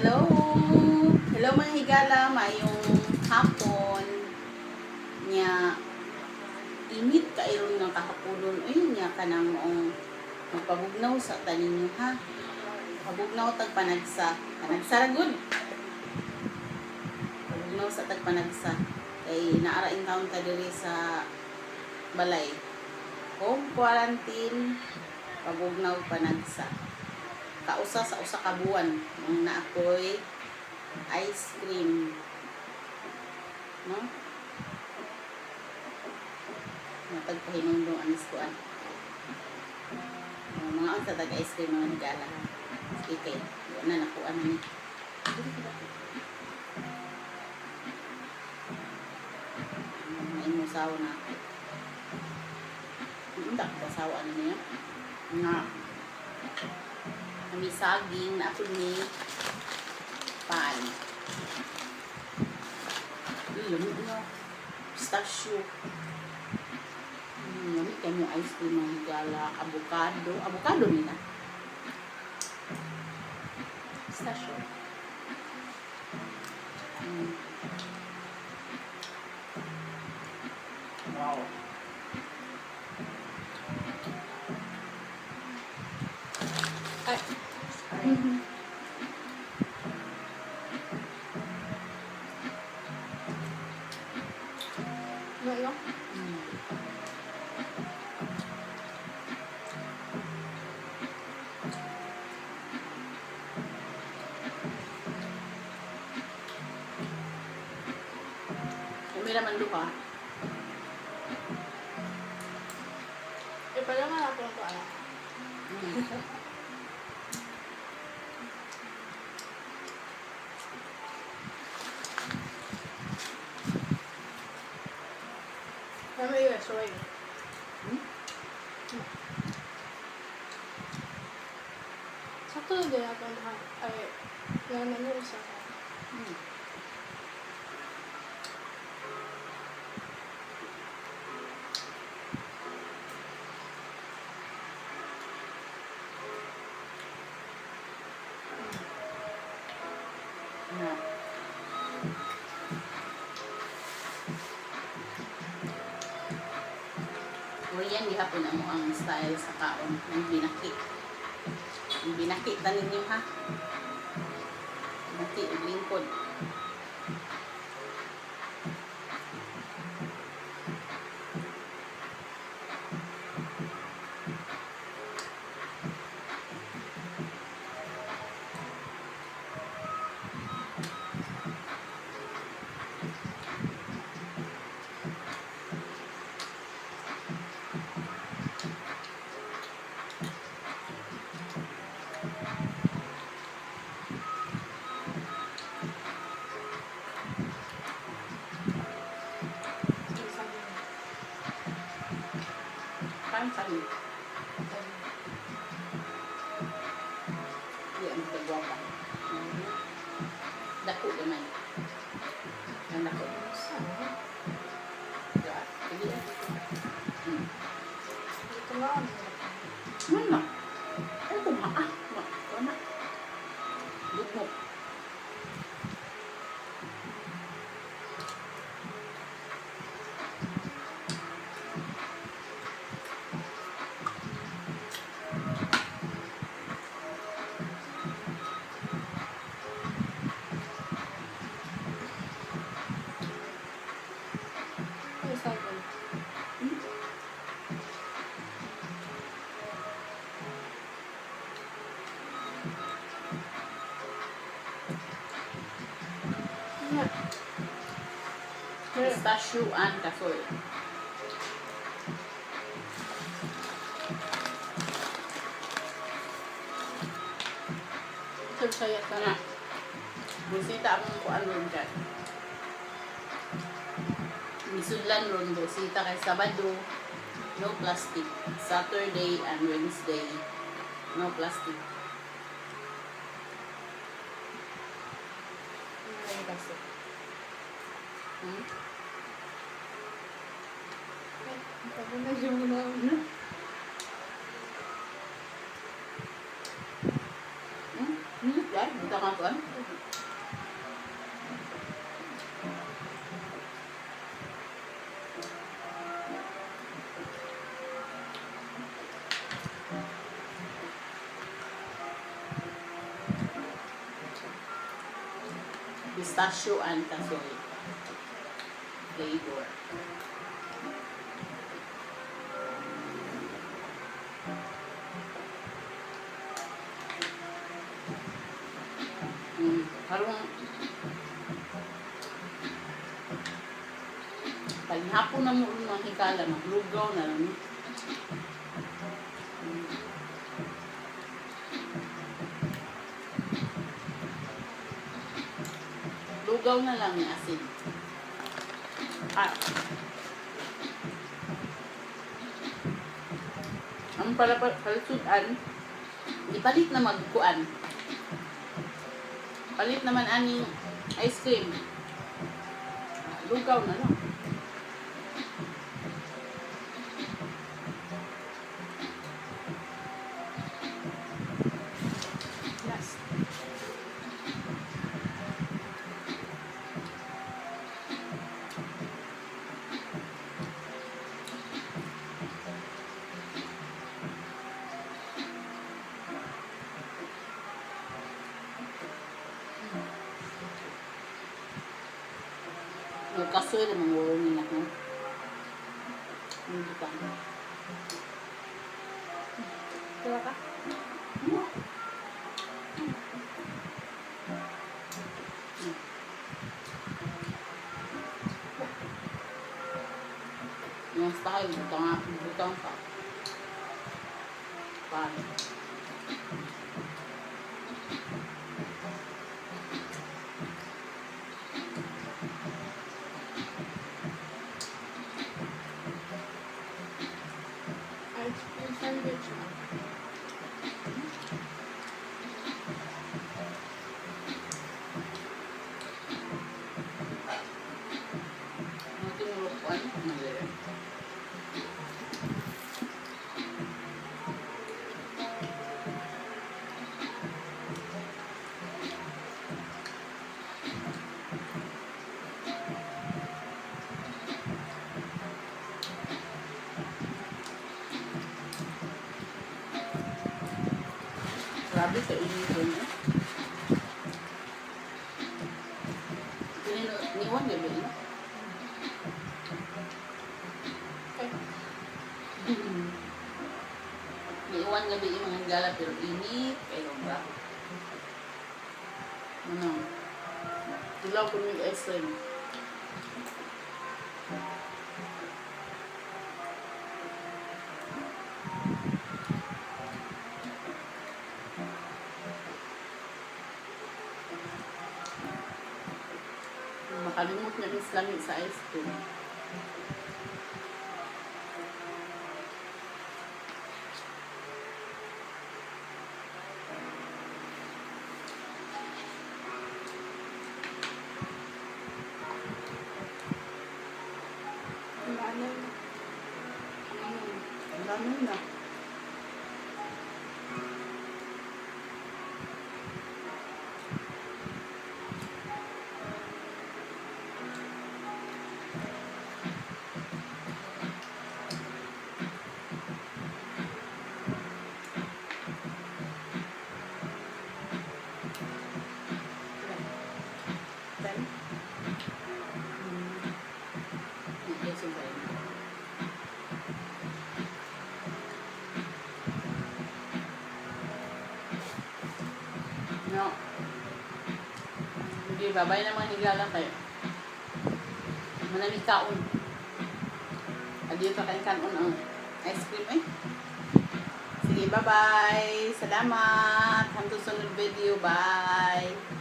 Hello! Hello mga higala, mayong hapon niya init kairon ng kahapulon. Uy, niya ka nang magpabugnaw sa tanin niyo ha. Pabugnaw tag panagsa. Panagsa ra gud. Pabugnaw sa tag panagsa. Kay naara in town ta diri sa balay. Home quarantine, pabugnaw panagsa. Kausa sa usa ka buwan nang naakoy ice cream, no? Matagpahinungdong anis ko mga unsa tag ice cream mga higala. Okay, na nakuha na ni. May musaw na. Hindi ko basawa na niya. Nga. Kami saging na ako ni pan. Lamig na. Pistachio. Lamig kami ice cream ng higala. Avocado. Avocado nila. Pistachio. Wow. Ay. Ano? Umi naman lupa. Pala nga ako ito anak. Kami yung sorry. Sakto na din ako ay naman yung isa ko. Korean, gihapon na mo ang style sa kaon ng binakit. Ang binakit na ninyo ha. Binakit ang lingkod. Pansang. Yan, kagwapa. Dako naman. Ang dako. Diba? Hindi yan. Ito nga ano. Mana? Ay, kumaa. Mana? Lugmok. Ay, sabi. Pistachio and kasoy. Ito saya ka. Nga. Busita akong kuan ron dyan. Misudlan ron, busita kay Sabado, no plastic. Saturday and Wednesday, no plastic. Ay, kasi. Sabi na siya muna. Yan, dito ka kuan. pistachio and kasoy flavor. Harong paghapon na mo rin mga hikala, maglugaw na lang. Lugaw na lang ni asin. Ang palisudan, ipalit na magkuan. Palit naman aning ice cream. Lugaw na lang. Yes. Kasoy naman wala nila ko. Hindi pa. Diba ka? Yung style, butang pa. Paano? Ice cream sandwich. Ang tinurukuan, mali. Grabe sa inyo niya. Niwan gabi niya. Okay. Niwan gabi yung mga gala pero init. Pero ba? Ano? Dilaw ko yung ice cream. Makalimot na rin lami sa ice cream. Ano? Ang dami na. Then, yes, yung kain. No. Hindi, babay naman higala kayo. Manamig kaon. Adiyo ka kain kanon ang ice cream eh. Sige, bye-bye. Salamat. Hanggang sunod video. Bye.